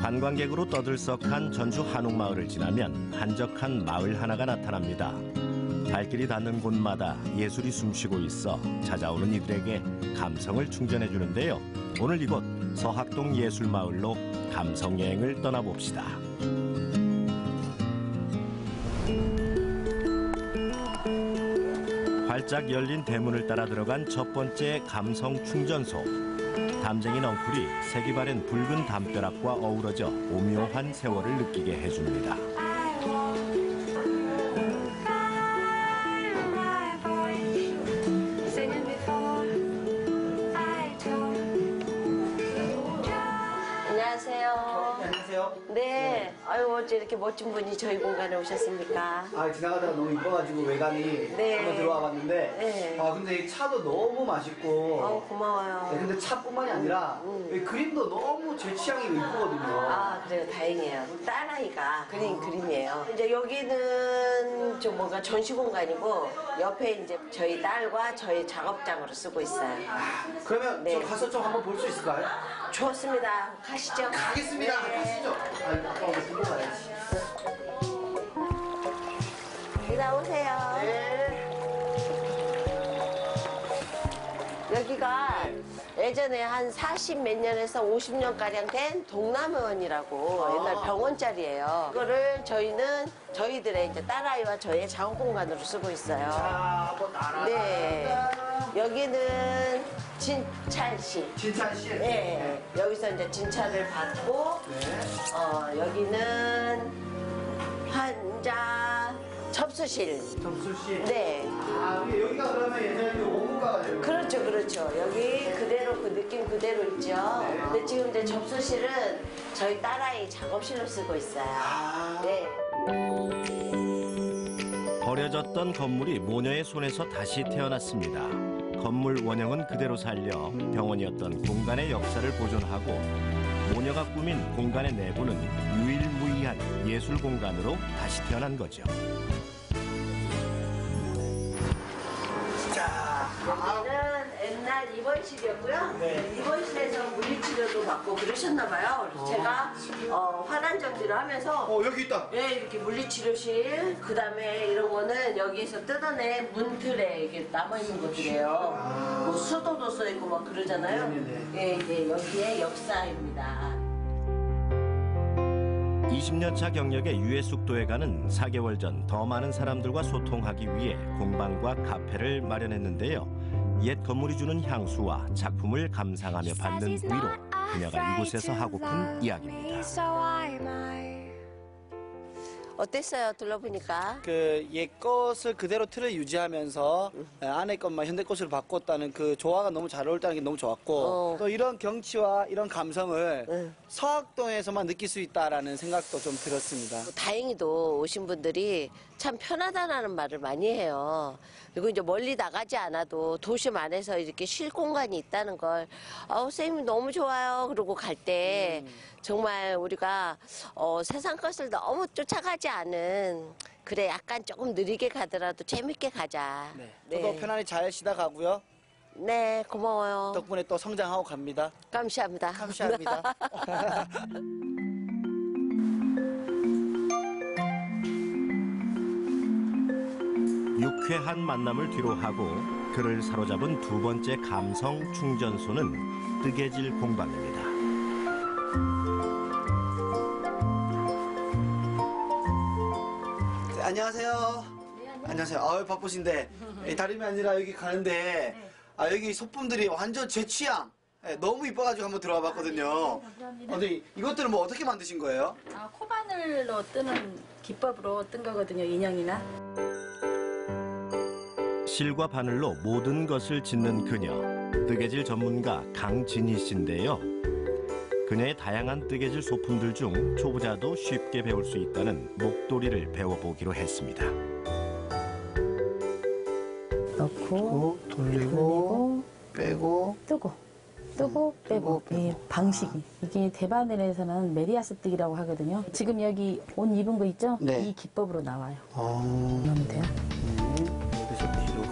관광객으로 떠들썩한 전주 한옥마을을 지나면 한적한 마을 하나가 나타납니다. 발길이 닿는 곳마다 예술이 숨쉬고 있어 찾아오는 이들에게 감성을 충전해 주는데요. 오늘 이곳 서학동 예술마을로 감성여행을 떠나봅시다. 활짝 열린 대문을 따라 들어간 첫 번째 감성 충전소. 담쟁이 넝쿨이 색이 바랜 붉은 담벼락과 어우러져 오묘한 세월을 느끼게 해줍니다. 안녕하세요. 네. 아유, 어째 이렇게 멋진 분이 저희 공간에 오셨습니까? 아, 지나가다가 너무 이뻐가지고 외관이 네. 한번 들어와 봤는데 네. 아, 근데 이 차도 너무 맛있고 고마워요. 네, 근데 차뿐만이 아니라 이 그림도 너무 제 취향이 이쁘거든요. 아, 그래요. 다행이에요. 딸아이가 그린 그림이에요. 이제 여기는 좀 뭔가 전시 공간이고 옆에 이제 저희 딸과 저희 작업장으로 쓰고 있어요. 그러면 네. 저 가서 좀 한번 볼 수 있을까요? 좋습니다. 가시죠. 가겠습니다. 네. 가시죠. 아, 아빠 오늘 들고 가야지. 나오세요. 네. 여기가 예전에 한 40 몇 년에서 50년가량 된 동남의원이라고 옛날 병원 자리예요. 이거를 저희들의 이제 딸아이와 저의 작업 공간으로 쓰고 있어요. 자, 한번 따라. 네. 여기는 진찰실. 진찬씨. 네. 여기서 이제 진찰을 받고, 네. 여기는 환자 접수실. 점수씨. 네. 아, 여기가 그러면 예전에 그 원무과가 되는 거예요? 그렇죠, 그렇죠. 여기 그대로 그 느낌 그대로 있죠. 네. 근데 지금 이제 접수실은 저희 딸아이 작업실로 쓰고 있어요. 아. 네. 버려졌던 건물이 모녀의 손에서 다시 태어났습니다. 건물 원형은 그대로 살려 병원이었던 공간의 역사를 보존하고 모녀가 꾸민 공간의 내부는 유일무이한 예술 공간으로 다시 태어난 거죠. 자, 여기는 옛날 입원실이었고요. 네. 입원실에서 물리치료도 받고 그러셨나 봐요. 그래서 제가 환환 정비를 하면서 여기 있다. 네, 이렇게 물리치료실, 그 다음에 이런 거는 여기에서 뜯어낸 문틀에 이렇게 남아있는 것들이에요. 뭐 수도도 써있고 막 그러잖아요. 네네네. 예, 이제 여기에 역사입니다. 20년 차 경력의 유해 숙도에 가는 4개월 전 더 많은 사람들과 소통하기 위해 공방과 카페를 마련했는데요. 옛 건물이 주는 향수와 작품을 감상하며 받는 위로, 그녀가 이곳에서 하고픈 이야기입니다. 어땠어요? 둘러보니까? 그 옛 것을 그대로 틀을 유지하면서 안에 것만 현대 것으로 바꿨다는 그 조화가 너무 잘 어울렸다는 게 너무 좋았고 또 이런 경치와 이런 감성을 서학동에서만 느낄 수 있다라는 생각도 좀 들었습니다. 다행히도 오신 분들이 참 편하다는 말을 많이 해요. 그리고 이제 멀리 나가지 않아도 도심 안에서 이렇게 쉴 공간이 있다는 걸, 선생님 너무 좋아요. 그러고 갈 때 정말 우리가 세상 것을 너무 쫓아가지 않은, 그래, 약간 조금 느리게 가더라도 재밌게 가자. 네. 저도 편안히 잘 쉬다 가고요. 네, 고마워요. 덕분에 또 성장하고 갑니다. 감사합니다. 감사합니다. 유쾌한 만남을 뒤로하고 그를 사로잡은 두 번째 감성 충전소는 뜨개질 공방입니다. 네, 안녕하세요. 안녕하세요. 아유, 바쁘신데 다름이 아니라 여기 가는데 여기 소품들이 완전 제 취향. 너무 이뻐가지고 한번 들어와 봤거든요. 감사합니다. 근데 이것들은 뭐 어떻게 만드신 거예요? 코바늘로 뜨는 기법으로 뜬 거거든요, 인형이나. 실과 바늘로 모든 것을 짓는 그녀, 뜨개질 전문가 강진희 씨인데요. 그녀의 다양한 뜨개질 소품들 중 초보자도 쉽게 배울 수 있다는 목도리를 배워보기로 했습니다. 넣고, 돌리고, 빼고, 뜨고, 빼고. 이 방식이. 이게 대바늘에서는 메리아스 뜨기라고 하거든요. 지금 여기 옷 입은 거 있죠? 네. 이 기법으로 나와요. 넣으면 돼요.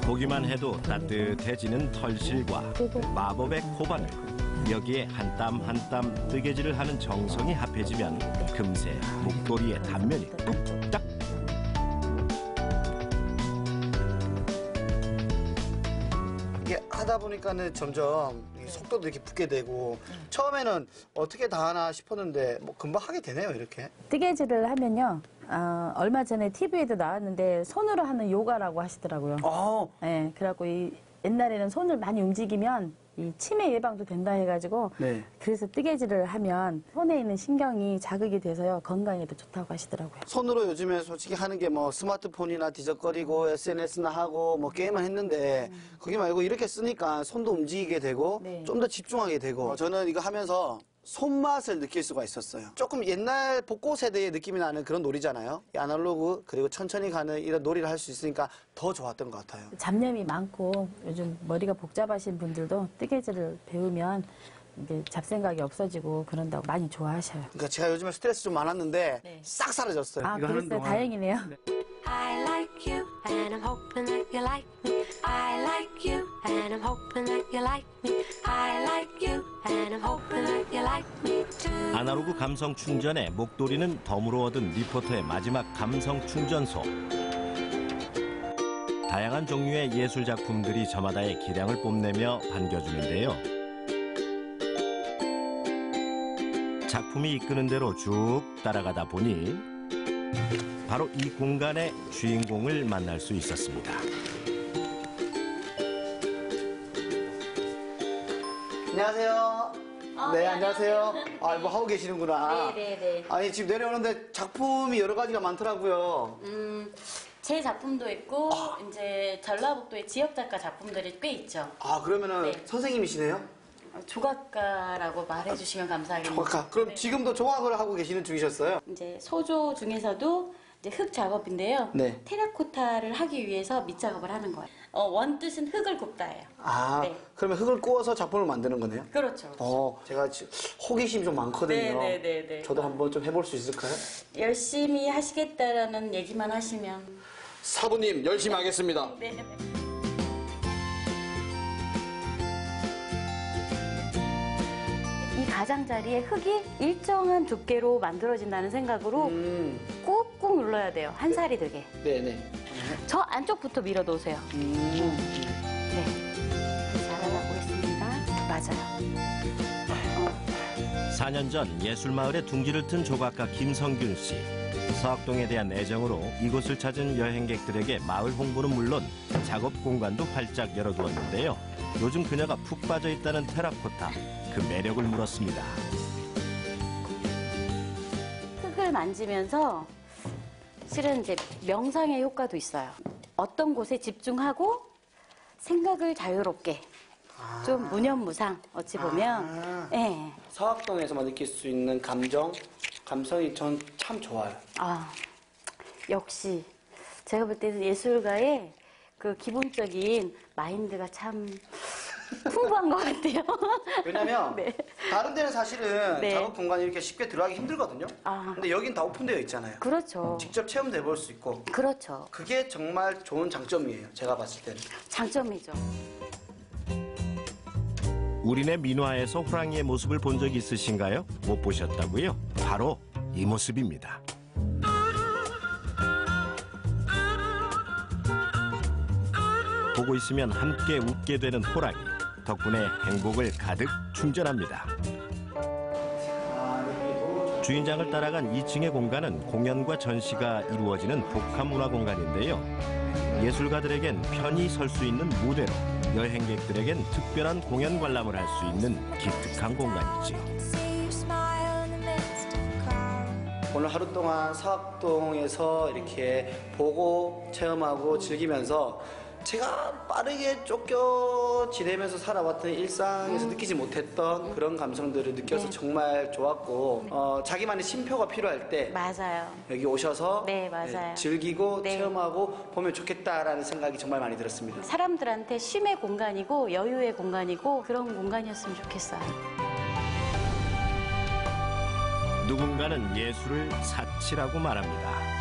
보기만 해도 따뜻해지는 털실과 마법의 코바늘. 여기에 한 땀 한 땀 뜨개질을 하는 정성이 합해지면 금세 목도리의 단면이 뚝딱. 이게 하다 보니까는 점점 이 속도도 이렇게 붙게 되고 처음에는 어떻게 다 하나 싶었는데 뭐 금방 하게 되네요, 이렇게. 뜨개질을 하면요. 얼마 전에 TV에도 나왔는데 손으로 하는 요가라고 하시더라고요. 네, 그래갖고 옛날에는 손을 많이 움직이면 이 치매 예방도 된다 해가지고 네. 그래서 뜨개질을 하면 손에 있는 신경이 자극이 돼서요 건강에도 좋다고 하시더라고요. 손으로 요즘에 솔직히 하는 게 뭐 스마트폰이나 뒤적거리고 SNS나 하고 뭐 게임만 했는데 그게 말고 이렇게 쓰니까 손도 움직이게 되고 네. 좀 더 집중하게 되고 저는 이거 하면서 손맛을 느낄 수가 있었어요. 조금 옛날 복고 세대의 느낌이 나는 그런 놀이잖아요. 이 아날로그 그리고 천천히 가는 이런 놀이를 할 수 있으니까 더 좋았던 것 같아요. 잡념이 많고 요즘 머리가 복잡하신 분들도 뜨개질을 배우면 이게 잡생각이 없어지고 그런다고 많이 좋아하셔요. 그러니까 제가 요즘에 스트레스 좀 많았는데 네. 싹 사라졌어요. 이거 하는 그랬어요. 동안. 다행이네요. I like you, and I'm hoping that you like me. I like you, and I'm hoping that you like me. I like you, and I'm hoping that you like me too. 아날로그 감성 충전에 목도리는 덤으로 얻은 리포터의 마지막 감성 충전소. 다양한 종류의 예술 작품들이 저마다의 기량을 뽐내며 반겨주는데요. 작품이 이끄는 대로 쭉 따라가다 보니 바로 이 공간의 주인공을 만날 수 있었습니다. 안녕하세요. 네, 안녕하세요. 아, 뭐 하고 계시는구나. 네네네. 아니, 지금 내려오는데 작품이 여러 가지가 많더라고요. 제 작품도 있고 이제 전라북도의 지역 작가 작품들이 꽤 있죠. 아, 그러면은 네. 선생님이시네요? 조각가라고 말해주시면 감사하겠습니다. 조각가. 그럼 네. 지금도 조각을 하고 계시는 중이셨어요? 이제 소조 중에서도 이제 흙 작업인데요. 네. 테라코타를 하기 위해서 밑 작업을 하는 거예요. 원뜻은 흙을 굽다예요. 아, 네. 그러면 흙을 구워서 작품을 만드는 거네요? 그렇죠. 제가 호기심이 좀 많거든요. 네네네네. 저도 한번 좀 해볼 수 있을까요? 열심히 하시겠다라는 얘기만 하시면. 사부님, 열심히 하겠습니다. 네. 이 가장자리에 흙이 일정한 두께로 만들어진다는 생각으로 꾹꾹 눌러야 돼요. 한 살이 되게. 네네. 저 안쪽부터 밀어 놓으세요. 네. 잘하다 보겠습니다. 맞아요. 4년 전 예술마을에 둥지를 튼 조각가 김성균 씨. 서학동에 대한 애정으로 이곳을 찾은 여행객들에게 마을 홍보는 물론 작업 공간도 활짝 열어두었는데요. 요즘 그녀가 푹 빠져 있다는 테라코타, 그 매력을 물었습니다. 흙을 만지면서 실은 이제 명상의 효과도 있어요. 어떤 곳에 집중하고 생각을 자유롭게 좀 무념무상 어찌 보면 예. 서학동에서만 느낄 수 있는 감성이 전 참 좋아요. 역시 제가 볼 때는 예술가의 그 기본적인 마인드가 참 풍부한 것 같아요. 왜냐면 네. 다른 데는 사실은 네. 작업 공간이 이렇게 쉽게 들어가기 힘들거든요. 근데 여긴 다 오픈되어 있잖아요. 그렇죠. 직접 체험도 해볼 수 있고 그렇죠. 그게 정말 좋은 장점이에요. 제가 봤을 때는. 장점이죠. 우리네 민화에서 호랑이의 모습을 본 적 있으신가요? 못 보셨다고요? 바로 이 모습입니다. 보고 있으면 함께 웃게 되는 호랑이. 덕분에 행복을 가득 충전합니다. 주인장을 따라간 2층의 공간은 공연과 전시가 이루어지는 복합문화 공간인데요. 예술가들에겐 편히 설 수 있는 무대로, 여행객들에겐 특별한 공연 관람을 할 수 있는 기특한 공간이지요. 오늘 하루 동안 서학동에서 이렇게 보고 체험하고 즐기면서 제가 빠르게 쫓겨 지내면서 살아왔던 일상에서 느끼지 못했던 그런 감성들을 느껴서 정말 좋았고 자기만의 쉼표가 필요할 때 맞아요. 여기 오셔서 네, 맞아요. 즐기고 네. 체험하고 보면 좋겠다라는 생각이 정말 많이 들었습니다. 사람들한테 쉼의 공간이고 여유의 공간이고 그런 공간이었으면 좋겠어요. 누군가는 예술을 사치라고 말합니다.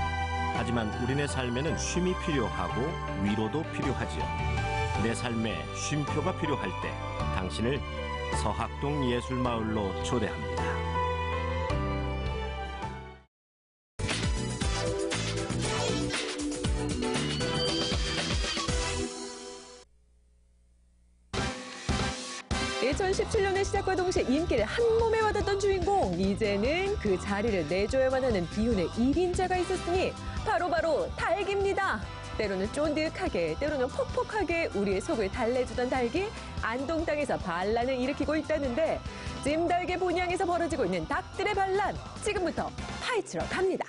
하지만 우리네 삶에는 쉼이 필요하고 위로도 필요하지요. 내 삶에 쉼표가 필요할 때 당신을 서학동 예술마을로 초대합니다. (2017년의) 시작과 동시에 인기를 한몸에 얻었던 주인공, 이제는 그 자리를 내줘야만 하는 비운의 1인자가 있었으니 바로 닭입니다. 때로는 쫀득하게, 때로는 퍽퍽하게 우리의 속을 달래주던 닭이 안동 땅에서 반란을 일으키고 있다는데, 찜닭의 본향에서 벌어지고 있는 닭들의 반란, 지금부터 파헤치러 갑니다.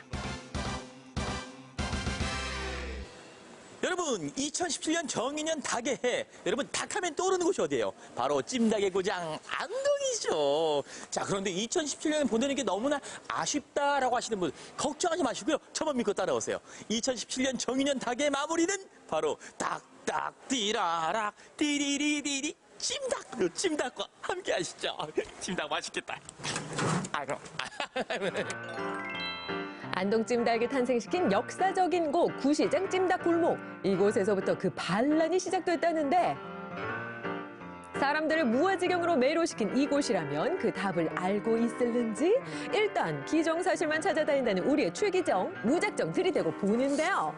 여러분, 2017년 정인년 닭의 해. 여러분, 닭하면 떠오르는 곳이 어디예요? 바로 찜닭의 고장 안동이죠. 자, 그런데 2017년을 보내는 게 너무나 아쉽다라고 하시는 분 걱정하지 마시고요. 저만 믿고 따라오세요. 2017년 정인년 닭의 마무리는 바로 닭 띠라락 띠리리리리 찜닭과 함께 하시죠. 찜닭 맛있겠다. 아이고. 안동 찜닭을 탄생시킨 역사적인 곳 구시장 찜닭 골목. 이곳에서부터 그 반란이 시작됐다는데, 사람들을 무아지경으로 매료시킨 이곳이라면 그 답을 알고 있을는지 일단 기정사실만 찾아다닌다는 우리의 최기정, 무작정 들이대고 보는데요.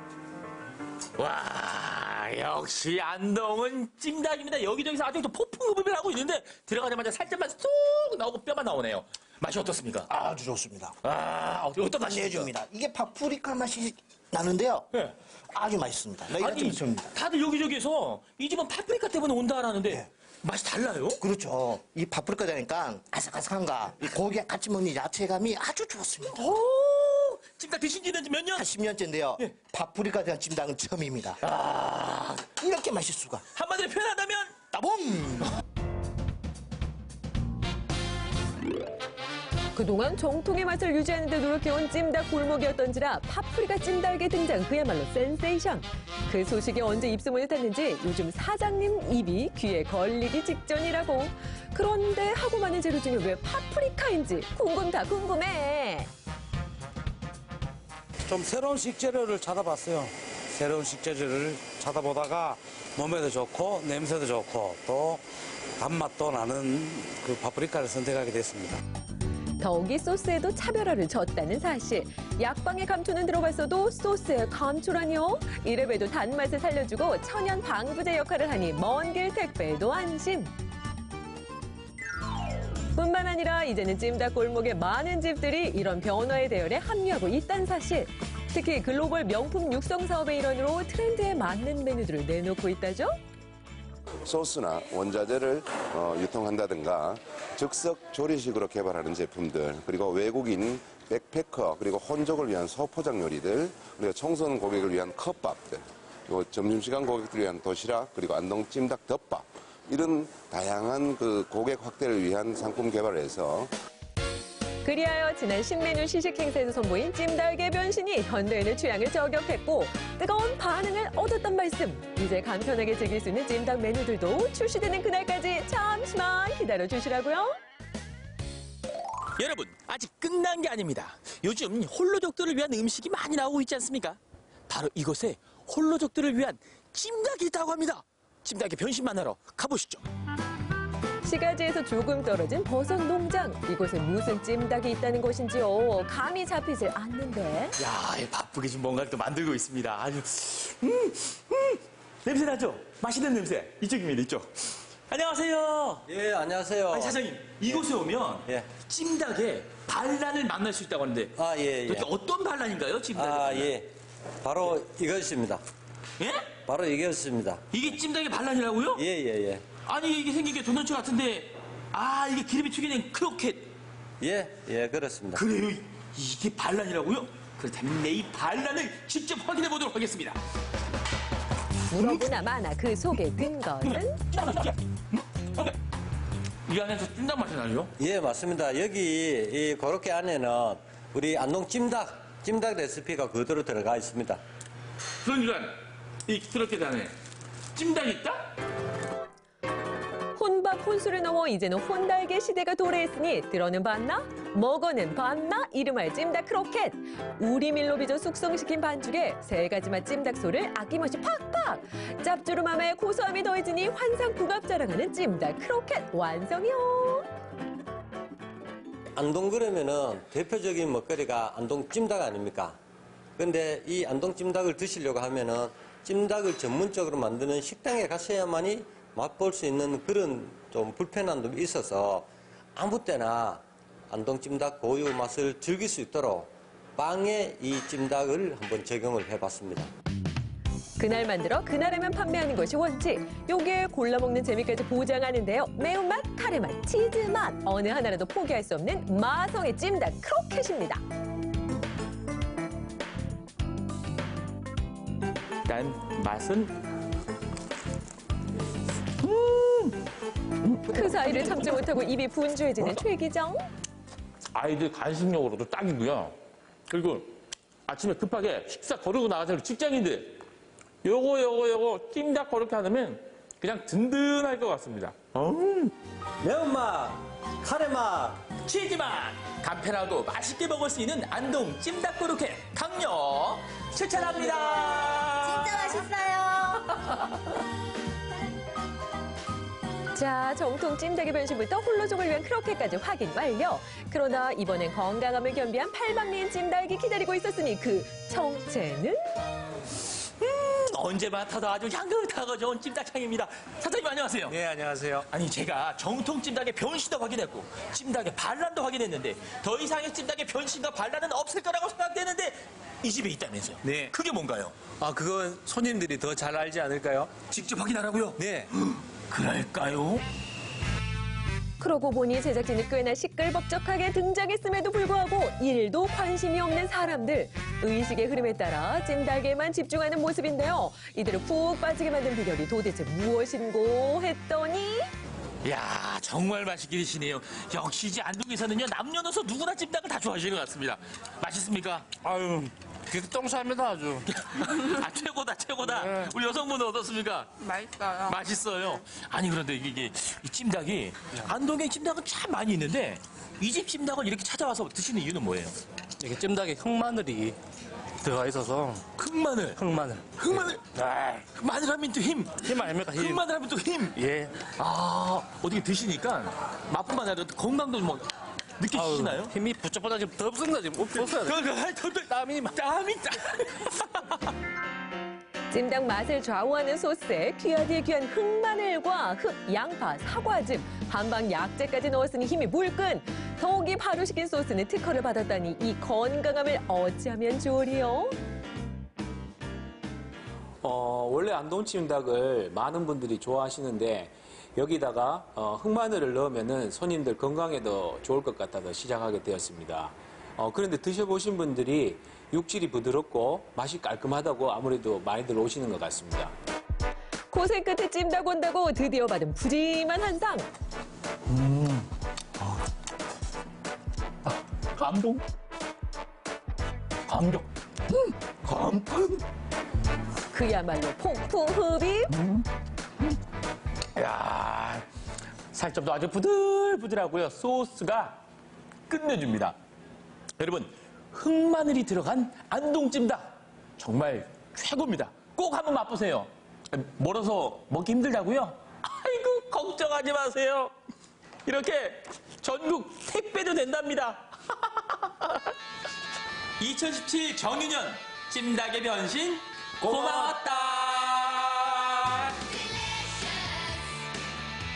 와, 역시 안동은 찜닭입니다. 여기저기서 아직도 폭풍흡입을 하고 있는데 들어가자마자 살점만 쏙 나오고 뼈만 나오네요. 맛이 어떻습니까? 아주 좋습니다. 아, 어떤 맛이죠? 내줍니다. 이게 파프리카 맛이 나는데요. 네. 아주 맛있습니다. 나 이런 아니, tip입니다. 다들 여기저기에서 이 집은 파프리카 때문에 온다라는데 네. 맛이 달라요? 그렇죠. 이 파프리카 되니까 아삭아삭한가, 이 고기에 같이 먹는 야채감이 아주 좋습니다. 오, 찜닭 드신 지는 몇 년? 한 10년째인데요. 예. 파프리카 대한 찜닭은 처음입니다. 아, 이렇게 맛있을 수가. 한마디로 표현하자면 따봉! 그동안 정통의 맛을 유지하는 데 노력해온 찜닭 골목이었던지라 파프리카 찜닭의 등장, 그야말로 센세이션. 그 소식이 언제 입소문을 탔는지 요즘 사장님 입이 귀에 걸리기 직전이라고. 그런데 하고 많은 재료 중에 왜 파프리카인지 궁금해. 좀 새로운 식재료를 찾아봤어요. 새로운 식재료를 찾아보다가 몸에도 좋고 냄새도 좋고 또 단맛도 나는 그 파프리카를 선택하게 됐습니다. 더욱이 소스에도 차별화를 줬다는 사실. 약방의 감초는 들어갔어도 소스에 감초라뇨? 이래봬도 단맛을 살려주고 천연 방부제 역할을 하니 먼 길 택배에도 안심. 뿐만 아니라 이제는 찜닭 골목의 많은 집들이 이런 변화의 대열에 합류하고 있다는 사실. 특히 글로벌 명품 육성 사업의 일환으로 트렌드에 맞는 메뉴들을 내놓고 있다죠? 소스나 원자재를 유통한다든가 즉석 조리식으로 개발하는 제품들, 그리고 외국인 백패커, 그리고 혼족을 위한 소포장 요리들, 그리고 청소년 고객을 위한 컵밥들, 그리고 점심시간 고객들을 위한 도시락, 그리고 안동 찜닭 덮밥, 이런 다양한 그 고객 확대를 위한 상품 개발을 해서 그리하여 지난 신메뉴 시식 행사에서 선보인 찜닭의 변신이 현대인의 취향을 저격했고 뜨거운 반응을 얻었단 말씀. 이제 간편하게 즐길 수 있는 찜닭 메뉴들도 출시되는 그날까지 잠시만 기다려주시라고요. 여러분, 아직 끝난 게 아닙니다. 요즘 홀로족들을 위한 음식이 많이 나오고 있지 않습니까? 바로 이곳에 홀로족들을 위한 찜닭이 있다고 합니다. 찜닭의 변신만 하러 가보시죠. 시가지에서 조금 떨어진 버섯 농장. 이곳에 무슨 찜닭이 있다는 것인지요. 감이 잡히질 않는데. 야, 바쁘게 지금 뭔가를 또 만들고 있습니다. 아주 냄새 나죠? 맛있는 냄새. 이쪽입니다, 이쪽. 안녕하세요. 예, 안녕하세요. 아니, 사장님, 이곳에 오면 예. 찜닭의 반란을 만날 수 있다고 하는데 예. 도대체 어떤 반란인가요, 찜닭이? 예. 바로 이것입니다. 예? 바로 이것입니다. 이게 찜닭의 반란이라고요? 예. 아니, 이게 생긴 게 도넛 같은데, 이게 기름이 튀겨낸 크로켓. 예, 그렇습니다. 그래요? 이게 반란이라고요? 그렇다면 내 이 반란을 직접 확인해 보도록 하겠습니다. 물어보나 마나 그 속에 든 것은? 이 안에서 찜닭 맛이 나죠? 예, 맞습니다. 여기 이 고로케 안에는 우리 안동 찜닭 레시피가 그대로 들어가 있습니다. 그러니까 이 크로켓 안에 찜닭이 있다? 혼밥 혼술을 넘어 이제는 혼달개 시대가 도래했으니 들어는 봤나? 먹어는 봤나? 이름할 찜닭 크로켓. 우리 밀로 빚어 숙성시킨 반죽에 세 가지 맛 찜닭소를 아낌없이 팍팍! 짭조름함에 고소함이 더해지니 환상 궁합 자랑하는 찜닭 크로켓 완성이요. 안동 그러면은 대표적인 먹거리가 안동 찜닭 아닙니까? 근데 이 안동 찜닭을 드시려고 하면은 찜닭을 전문적으로 만드는 식당에 가셔야만이 맛볼 수 있는 그런 좀 불편한 점이 있어서 아무 때나 안동 찜닭 고유 맛을 즐길 수 있도록 빵에 이 찜닭을 한번 적용을 해봤습니다. 그날 만들어 그날에만 판매하는 것이 원칙. 요게 골라 먹는 재미까지 보장하는데요. 매운맛, 카레맛, 치즈맛 어느 하나라도 포기할 수 없는 마성의 찜닭 크로켓입니다. 일단 맛은 그 사이를 참지 못하고 입이 분주해지는 최기정. 아이들 간식용으로도 딱이고요. 그리고 아침에 급하게 식사 거르고 나가서 직장인들 요거 찜닭 그렇게 하면 그냥 든든할 것 같습니다. 매운맛, 카레맛, 치즈맛 간편하고 맛있게 먹을 수 있는 안동 찜닭 고로케 강력 추천합니다. 진짜 맛있어요. 자, 정통 찜닭의 변신부터 홀로족을 위한 크로켓까지 확인 완료. 그러나 이번엔 건강함을 겸비한 팔방미인 찜닭이 기다리고 있었으니 그 정체는? 언제 맡아도 아주 향긋하고 좋은 찜닭향입니다. 사장님 안녕하세요. 네, 안녕하세요. 아니 제가 정통 찜닭의 변신도 확인했고 찜닭의 반란도 확인했는데 더 이상의 찜닭의 변신과 반란은 없을 거라고 생각되는데 이 집에 있다면서요? 네. 그게 뭔가요? 아, 그건 손님들이 더 잘 알지 않을까요? 직접 확인하라고요? 네. 그럴까요? 그러고 보니 제작진이 꽤나 시끌벅적하게 등장했음에도 불구하고 일도 관심이 없는 사람들. 의식의 흐름에 따라 찜닭에만 집중하는 모습인데요. 이들을 푹 빠지게 만든 비결이 도대체 무엇인고 했더니 이야 정말 맛있게 드시네요. 역시 이제 안동에서는요 남녀노소 누구나 찜닭을 다 좋아하시는 것 같습니다. 맛있습니까? 아유, 기똥차입니다, 아주. 아 최고다. 네. 우리 여성분은 어떻습니까? 맛있어요. 맛있어요. 아니 그런데 이게 이 찜닭이 안동에 찜닭은 참 많이 있는데 이 집 찜닭을 이렇게 찾아와서 드시는 이유는 뭐예요? 이게 찜닭에 흑마늘이 들어가 있어서. 흑마늘. 네. 마늘 하면 또 힘. 힘 아닙니까, 힘? 흑마늘 하면 또 힘. 예. 아 어떻게 드시니까 맛뿐만 아니라 건강도 뭐 느끼시나요? 아유, 힘이 부쩍보다 지금 덥습니다, 지금. 없어요. 땀이. 찜닭 맛을 좌우하는 소스에 귀하디에 귀한 흑마늘과 흑양파, 사과즙, 한방 약재까지 넣었으니 힘이 불끈. 더욱이 발효시킨 소스는 특허를 받았다니 이 건강함을 어찌하면 좋으리요? 원래 안동찜닭을 많은 분들이 좋아하시는데 여기다가 흑마늘을 넣으면은 손님들 건강에도 좋을 것 같아서 시작하게 되었습니다. 그런데 드셔보신 분들이 육질이 부드럽고 맛이 깔끔하다고 아무래도 많이들 오시는 것 같습니다. 고생 끝에 찜닭 온다고 드디어 받은 푸짐한 한상. 감동. 감격. 감탄. 그야말로 폭풍 흡입. 야, 살점도 아주 부들부들하고요. 소스가 끝내줍니다. 여러분, 흑마늘이 들어간 안동찜닭 정말 최고입니다. 꼭 한번 맛보세요. 멀어서 먹기 힘들다고요? 아이고, 걱정하지 마세요. 이렇게 전국 택배도 된답니다. 2017 정유년 찜닭의 변신 고마웠다.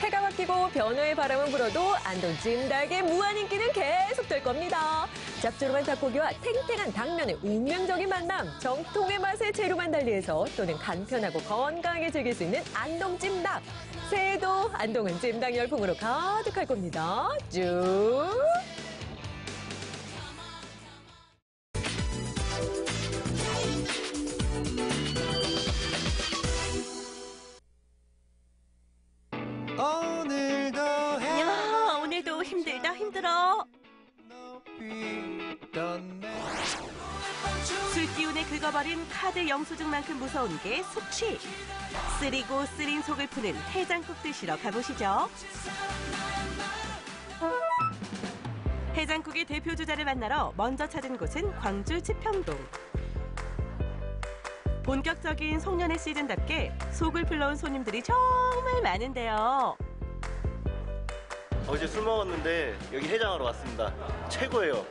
해가 바뀌고 변화의 바람은 불어도 안동 찜닭의 무한 인기는 계속될 겁니다. 짭조름한 닭고기와 탱탱한 당면의 운명적인 만남, 정통의 맛의 재료만 달리해서 또는 간편하고 건강하게 즐길 수 있는 안동 찜닭. 새해도 안동은 찜닭 열풍으로 가득할 겁니다. 쭉! 오늘도 힘들어. 술 기운에 긁어버린 카드 영수증만큼 무서운 게 숙취. 쓰리고 쓰린 속을 푸는 해장국 드시러 가보시죠. 해장국의 대표 주자를 만나러 먼저 찾은 곳은 광주 치평동. 본격적인 송년회 시즌답게 속을 풀러온 손님들이 정말 많은데요. 어제 술 먹었는데 여기 해장하러 왔습니다. 최고예요.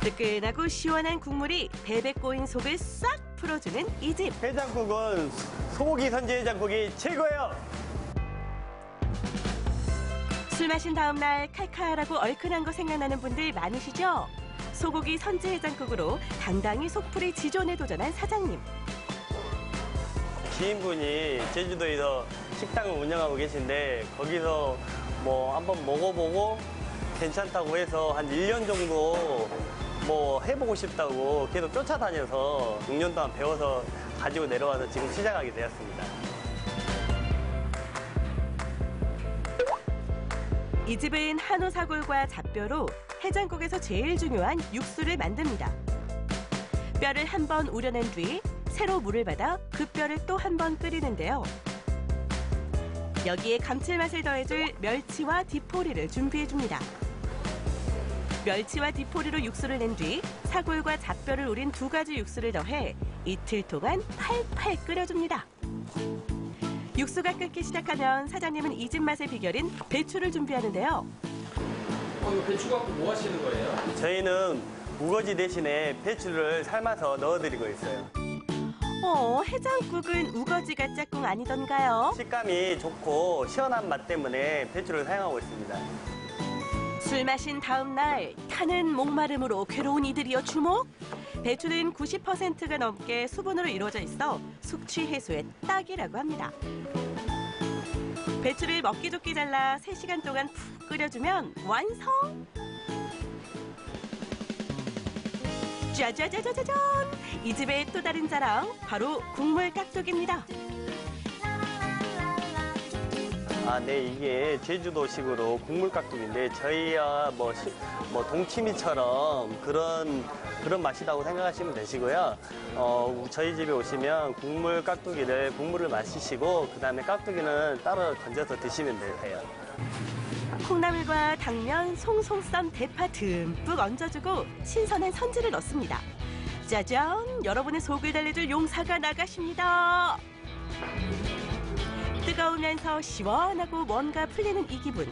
뜨끈하고 시원한 국물이 베베 꼬인 속을 싹 풀어주는 이 집. 해장국은 소고기 선지 해장국이 최고예요. 술 마신 다음 날 칼칼하고 얼큰한 거 생각나는 분들 많으시죠? 소고기 선지 해장국으로 당당히 속풀이 지존에 도전한 사장님. 지인분이 제주도에서 식당을 운영하고 계신데 거기서 뭐 한번 먹어보고 괜찮다고 해서 한 1년 정도 뭐 해보고 싶다고 계속 쫓아다녀서 6년 동안 배워서 가지고 내려와서 지금 시작하게 되었습니다. 이 집은 한우 사골과 잡뼈로 해장국에서 제일 중요한 육수를 만듭니다. 뼈를 한 번 우려낸 뒤 새로 물을 받아 그 뼈를 또 한 번 끓이는데요. 여기에 감칠맛을 더해줄 멸치와 디포리를 준비해줍니다. 멸치와 디포리로 육수를 낸 뒤 사골과 잡뼈를 우린 두 가지 육수를 더해 이틀 동안 팔팔 끓여줍니다. 육수가 끓기 시작하면 사장님은 이 집 맛의 비결인 배추를 준비하는데요. 이거 배추 갖고 뭐 하시는 거예요? 저희는 우거지 대신에 배추를 삶아서 넣어드리고 있어요. 해장국은 우거지가 짝꿍 아니던가요? 식감이 좋고 시원한 맛 때문에 배추를 사용하고 있습니다. 술 마신 다음 날 타는 목마름으로 괴로운 이들이여 주목. 배추는 90%가 넘게 수분으로 이루어져 있어 숙취 해소에 딱이라고 합니다. 배추를 먹기 좋게 잘라 3시간 동안 푹 끓여주면 완성! 짜자자자자잔! 이 집의 또 다른 자랑, 바로 국물 깍두기입니다. 네, 이게 제주도식으로 국물 깍두기인데 저희야 뭐 동치미처럼 그런 맛이라고 생각하시면 되시고요. 저희 집에 오시면 국물을 마시시고 그다음에 깍두기는 따로 건져서 드시면 돼요. 콩나물과 당면, 송송 썬 대파 듬뿍 얹어주고 신선한 선지를 넣습니다. 짜잔! 여러분의 속을 달래줄 용사가 나가십니다. 뜨거우면서 시원하고 뭔가 풀리는 이 기분.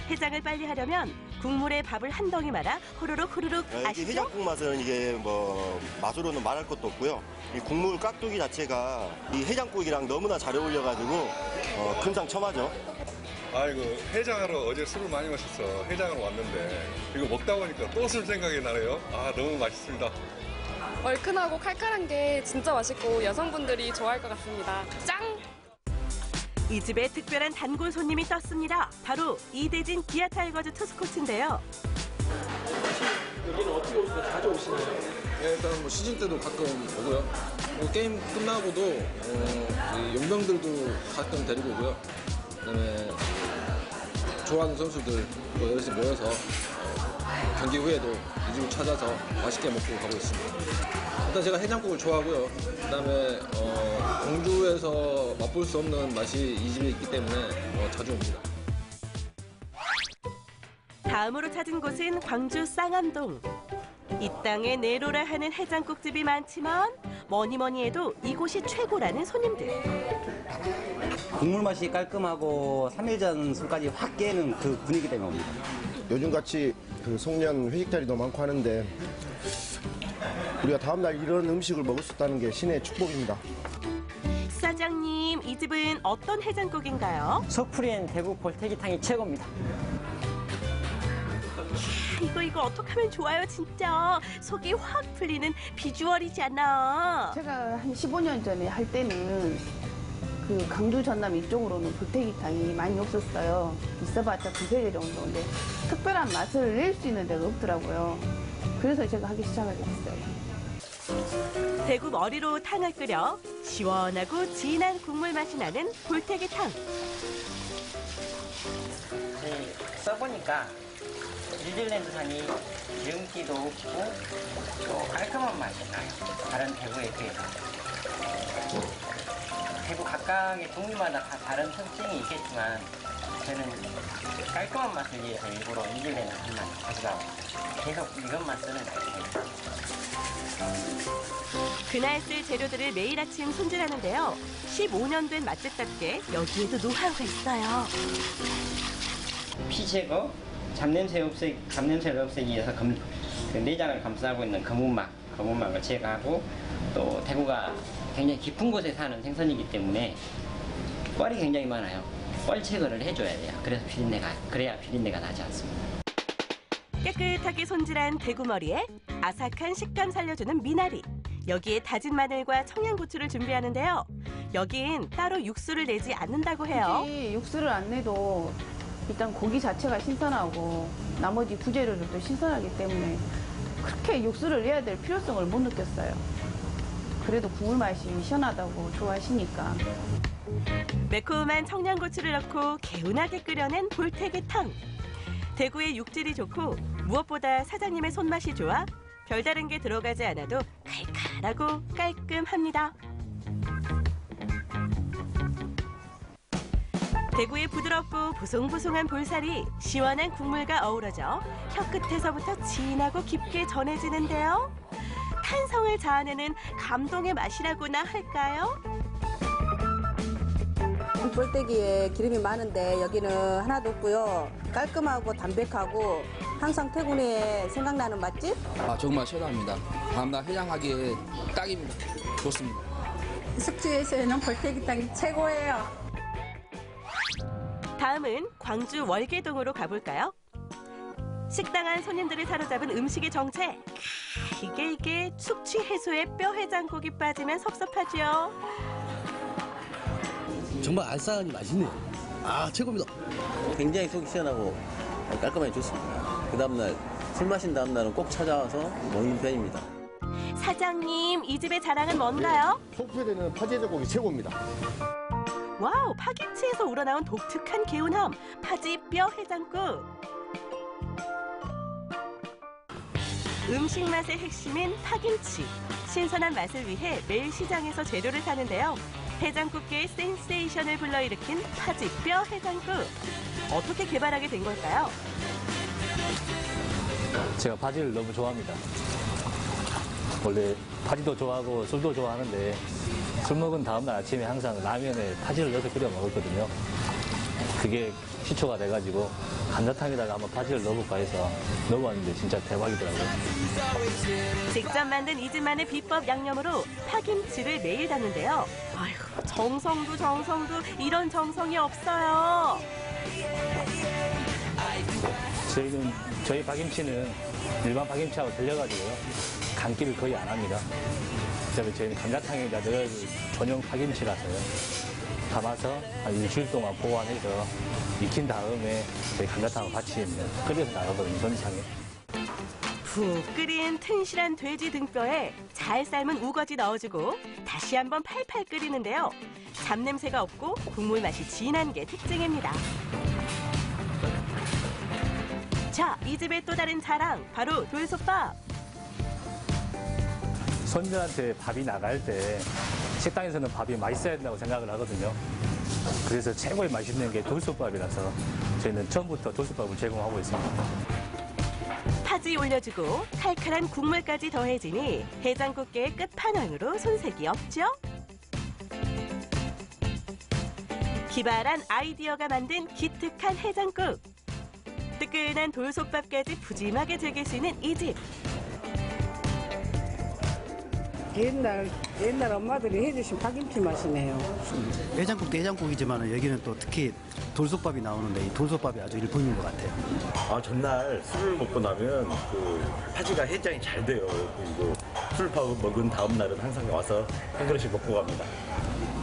해장을 빨리 하려면 국물에 밥을 한 덩이 말아 후루룩 아시죠? 해장국 맛은 이게 뭐 맛으로는 말할 것도 없고요. 이 국물 깍두기 자체가 이 해장국이랑 너무나 잘 어울려가지고 금상첨화죠. 아이고 해장하러 어제 술을 많이 마셨어. 해장하러 왔는데 이거 먹다 보니까 또 술 생각이 나네요. 너무 맛있습니다. 얼큰하고 칼칼한 게 진짜 맛있고 여성분들이 좋아할 것 같습니다. 짱! 이 집에 특별한 단골 손님이 떴습니다. 바로 이대진 기아 타이거즈 투스코치인데요. 여기는 어떻게 오시나요? 자주 오시나요? 네, 일단 뭐 시즌 때도 가끔 오고요. 게임 끝나고도 용병들도 가끔 데리고 오고요. 그다음에 좋아하는 선수들 여럿이 모여서 경기 후에도 이 집을 찾아서 맛있게 먹고 가고 있습니다. 일단 제가 해장국을 좋아하고요. 그다음에 공주에서 맛볼 수 없는 맛이 이 집에 있기 때문에 자주 옵니다. 다음으로 찾은 곳은 광주 쌍암동. 이 땅에 내로라 하는 해장국집이 많지만 뭐니 해도 이곳이 최고라는 손님들. 국물 맛이 깔끔하고 3일 전 술까지 확 깨는 그 분위기 때문에 옵니다. 요즘같이 그 송년 회식 자리도 많고 하는데 우리가 다음날 이런 음식을 먹을 수 있다는 게 신의 축복입니다. 사장님, 이 집은 어떤 해장국인가요? 속풀이엔 대구 볼태기탕이 최고입니다. 이거 어떻게 하면 좋아요, 진짜. 속이 확 풀리는 비주얼이지 않아? 제가 한 15년 전에 할 때는 그 강주 전남 이쪽으로는 볼태기탕이 많이 없었어요. 있어봤자 두세 개 정도인데 특별한 맛을 낼 수 있는 데가 없더라고요. 그래서 제가 하기 시작하게 됐어요. 대구 머리로 탕을 끓여 시원하고 진한 국물 맛이 나는 볼태기탕. 써보니까 뉴질랜드산이 기름기도 없고 또 깔끔한 맛이 나요. 다른 대구에 비해서. 대구 각각의 동네마다 다른 특징이 있겠지만 저는 깔끔한 맛을 위해서 일부러 뉴질랜드산만 가져가고 계속 이것만 쓰는 거예요. 그날 쓸 재료들을 매일 아침 손질하는데요. 15년 된 맛집답게 여기에도 노하우가 있어요. 피 제거, 잡냄새를 없애기 위해서 그 내장을 감싸고 있는 검은막을 제거하고 또 대구가 굉장히 깊은 곳에 사는 생선이기 때문에 뻘이 굉장히 많아요. 뻘 제거를 해줘야 돼요. 그래야 비린내가 나지 않습니다. 깨끗하게 손질한 대구머리에 아삭한 식감 살려주는 미나리. 여기에 다진 마늘과 청양고추를 준비하는데요. 여긴 따로 육수를 내지 않는다고 해요. 굳이 육수를 안 내도 일단 고기 자체가 신선하고 나머지 부재료들도 신선하기 때문에 그렇게 육수를 내야 될 필요성을 못 느꼈어요. 그래도 국물 맛이 시원하다고 좋아하시니까. 매콤한 청양고추를 넣고 개운하게 끓여낸 볼태기탕. 대구의 육질이 좋고 무엇보다 사장님의 손맛이 좋아 별다른 게 들어가지 않아도 칼칼하고 깔끔합니다. 대구의 부드럽고 보송보송한 볼살이 시원한 국물과 어우러져 혀끝에서부터 진하고 깊게 전해지는데요. 탄성을 자아내는 감동의 맛이라고나 할까요? 볼때기에 기름이 많은데 여기는 하나도 없고요. 깔끔하고 담백하고 항상 태군에 생각나는 맛집? 정말 최고입니다. 다음날 해장하기에 딱입니다. 좋습니다. 숙주에서는 볼때기탕이 최고예요. 다음은 광주 월계동으로 가볼까요? 식당 안 손님들을 사로잡은 음식의 정체. 이게 숙취 해소에 뼈 해장국이 빠지면 섭섭하죠. 정말 알싸하니 맛있네요. 최고입니다. 굉장히 속이 시원하고 깔끔하게 좋습니다. 그 다음날 술 마신 다음날은 꼭 찾아와서 먹는 편입니다. 사장님, 이 집의 자랑은 뭔가요? 속초에는 파지해장국이 최고입니다. 와우, 파김치에서 우러나온 독특한 개운함. 파지 뼈 해장국. 음식 맛의 핵심인 파김치. 신선한 맛을 위해 매일 시장에서 재료를 사는데요. 해장국계의 센세이션을 불러일으킨 파지뼈 해장국. 어떻게 개발하게 된 걸까요? 제가 파지를 너무 좋아합니다. 원래 파지도 좋아하고 술도 좋아하는데 술 먹은 다음날 아침에 항상 라면에 파지를 넣어서 끓여 먹었거든요. 그게 시초가 돼가지고 감자탕에다가 한번 파지를 넣어볼까 해서 넣어봤는데 진짜 대박이더라고요. 직접 만든 이 집만의 비법 양념으로 파김치를 매일 담는데요. 아휴, 정성도 이런 정성이 없어요. 저희 파김치는 일반 파김치하고 틀려가지고요. 간기를 거의 안 합니다. 그다음에 저희는 감자탕에다 넣을 전용 파김치라서요. 담아서 한 일주일 동안 보관해서 익힌 다음에 저희 감자탕을 같이 끓여서 나가거든요, 전상에. 푹 끓인 튼실한 돼지 등뼈에 잘 삶은 우거지 넣어주고 다시 한번 팔팔 끓이는데요. 잡냄새가 없고 국물 맛이 진한 게 특징입니다. 자, 이 집의 또 다른 자랑, 바로 돌솥밥. 손님들한테 밥이 나갈 때 식당에서는 밥이 맛있어야 된다고 생각을 하거든요. 그래서 최고의 맛있는 게 돌솥밥이라서 저희는 처음부터 돌솥밥을 제공하고 있습니다. 파지 올려주고 칼칼한 국물까지 더해지니 해장국계의 끝판왕으로 손색이 없죠. 기발한 아이디어가 만든 기특한 해장국. 뜨끈한 돌솥밥까지 푸짐하게 즐길 수 있는 이 집. 옛날 엄마들이 해주신 파김치 맛이네요. 해장국도 해장국이지만 여기는 또 특히 돌솥밥이 나오는데 이 돌솥밥이 아주 일품인 것 같아요. 전날 술을 먹고 나면 그 파지가 해장이 잘 돼요. 그리고 술밥 먹은 다음 날은 항상 와서 한 그릇씩 먹고 갑니다.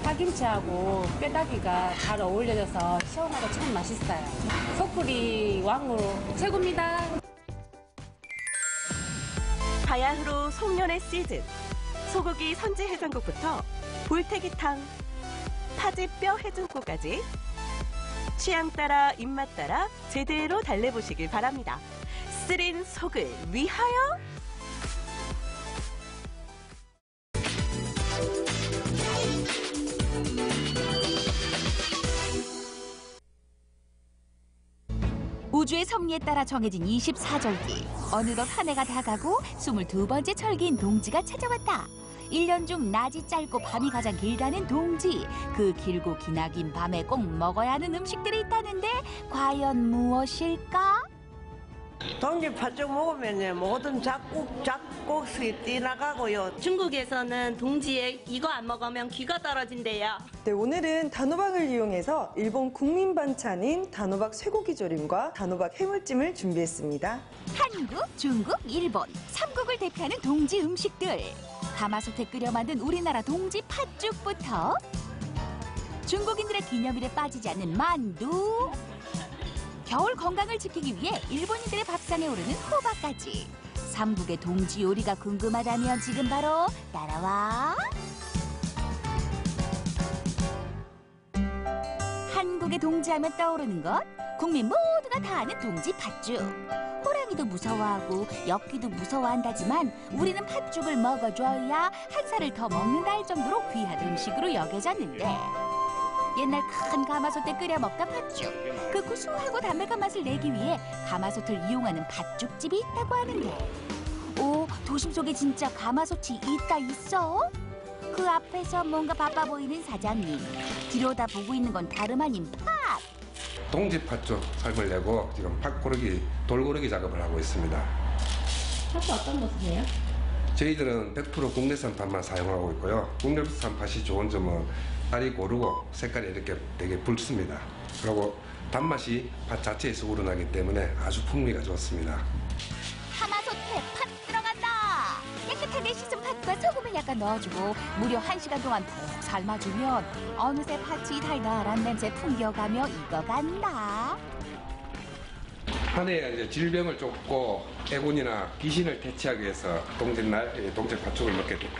파김치하고 뼈다귀가 잘 어울려져서 시원하고 참 맛있어요. 속풀이 왕으로 최고입니다. 바야흐로 송년회 시즌. 소고기 선지 해장국부터 볼태기탕, 파지뼈 해장국까지 취향 따라 입맛 따라 제대로 달래보시길 바랍니다. 쓰린 속을 위하여 우주의 섭리에 따라 정해진 24절기. 어느덧 한 해가 다가고 22번째 철기인 동지가 찾아왔다. 1년 중 낮이 짧고 밤이 가장 길다는 동지. 그 길고 기나긴 밤에 꼭 먹어야 하는 음식들이 있다는데 과연 무엇일까? 동지 팥죽 먹으면 모든 잡곡이 뛰나가고요. 중국에서는 동지에 이거 안 먹으면 귀가 떨어진대요. 네, 오늘은 단호박을 이용해서 일본 국민 반찬인 단호박 쇠고기 조림과 단호박 해물찜을 준비했습니다. 한국, 중국, 일본 3국을 대표하는 동지 음식들. 가마솥에 끓여 만든 우리나라 동지 팥죽부터 중국인들의 기념일에 빠지지 않는 만두, 겨울 건강을 지키기 위해 일본인들의 밥상에 오르는 호박까지. 삼국의 동지 요리가 궁금하다면 지금 바로 따라와. 한국의 동지하면 떠오르는 것, 국민 모두가 다 아는 동지 팥죽. 호랑이도 무서워하고 엽기도 무서워한다지만 우리는 팥죽을 먹어줘야 한 살을 더 먹는다 할 정도로 귀한 음식으로 여겨졌는데, 옛날 큰 가마솥에 끓여 먹던 팥죽, 그 구수하고 담백한 맛을 내기 위해 가마솥을 이용하는 팥죽집이 있다고 하는데, 오, 도심 속에 진짜 가마솥이 있어? 그 앞에서 뭔가 바빠 보이는 사장님, 들여다보고 있는 건 다름 아닌 팥! 동지 팥죽 삶을 내고 지금 돌고르기 작업을 하고 있습니다. 팥도 어떤 거 쓰세요? 저희들은 100% 국내산 팥만 사용하고 있고요. 국내산 팥이 좋은 점은 알이 고르고 색깔이 이렇게 되게 붉습니다. 그리고 단맛이 팥 자체에서 우러나기 때문에 아주 풍미가 좋습니다. 가마솥에 팥 들어간다! 깨끗하게 씻은 팥과 소금을 약간 넣어주고 무려 1시간 동안 푹 삶아주면 어느새 팥이 달달한 냄새 풍겨가며 익어간다. 한 해에 이제 질병을 쫓고 애군이나 귀신을 퇴치하기 위해서 동짓날 동짓 팥죽을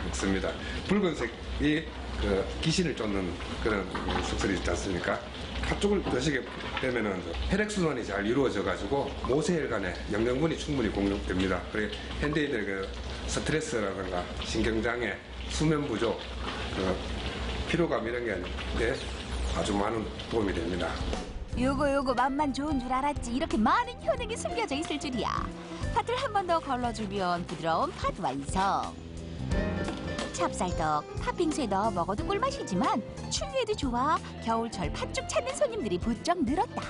먹습니다. 붉은색이 그 귀신을 쫓는 그런 속설이 있지 않습니까? 팥죽을 드시게 되면은 혈액순환이 잘 이루어져가지고 모세혈관에 영양분이 충분히 공급됩니다. 그리고 현대인들의 그 스트레스라든가 신경장애, 수면 부족, 그 피로감 이런 게 아주 많은 도움이 됩니다. 요거 맛만 좋은 줄 알았지 이렇게 많은 효능이 숨겨져 있을 줄이야. 팥을 한 번 더 걸러주면 부드러운 팥 완성. 찹쌀떡, 팥빙수에 넣어 먹어도 꿀맛이지만 추위에도 좋아 겨울철 팥죽 찾는 손님들이 부쩍 늘었다.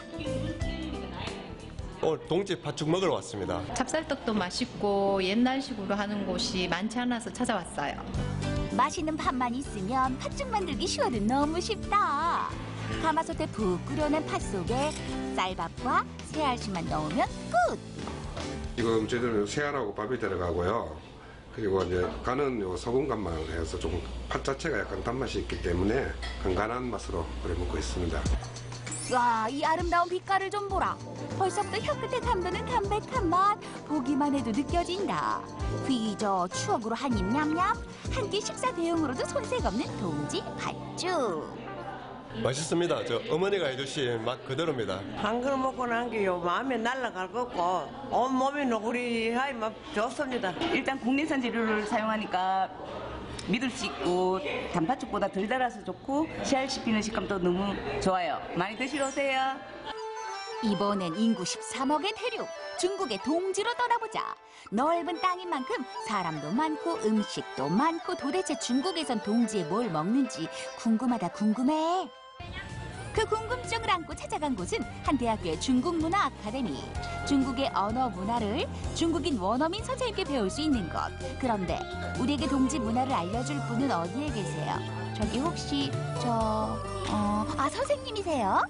오늘 동지 팥죽 먹으러 왔습니다. 찹쌀떡도 맛있고 옛날식으로 하는 곳이 많지 않아서 찾아왔어요. 맛있는 팥만 있으면 팥죽 만들기 쉬워도 너무 쉽다. 가마솥에 푹 끓여낸 팥 속에 쌀밥과 새알씨만 넣으면 끝! 이건 저희들은 새알하고 밥이 들어가고요. 그리고 이제 간은 요 소금간만 해서 조금 팥 자체가 약간 단맛이 있기 때문에 간간한 맛으로 끓여 먹고 있습니다. 와, 이 아름다운 빛깔을 좀 보라. 벌써부터 혀끝에 감도는 담백한 맛, 보기만 해도 느껴진다. 휘저 추억으로 한 입 냠냠, 한 끼 식사 대용으로도 손색 없는 동지 팥죽. 맛있습니다. 저 어머니가 해주신 맛 그대로입니다. 한 그릇 먹고 난 게요 마음에 날아갈 것 같고 온 몸이 노구리하이 막 좋습니다. 일단 국내산 재료를 사용하니까 믿을 수 있고 단팥죽보다 덜 달아서 좋고 씨알 씹히는 식감도 너무 좋아요. 많이 드시러 오세요. 이번엔 인구 13억의 대륙 중국의 동지로 떠나보자. 넓은 땅인 만큼 사람도 많고 음식도 많고 도대체 중국에선 동지에 뭘 먹는지 궁금하다 궁금해. 그 궁금증을 안고 찾아간 곳은 한 대학교의 중국문화 아카데미. 중국의 언어 문화를 중국인 원어민 선생님께 배울 수 있는 것. 그런데 우리에게 동지 문화를 알려줄 분은 어디에 계세요? 저기 혹시 선생님이세요?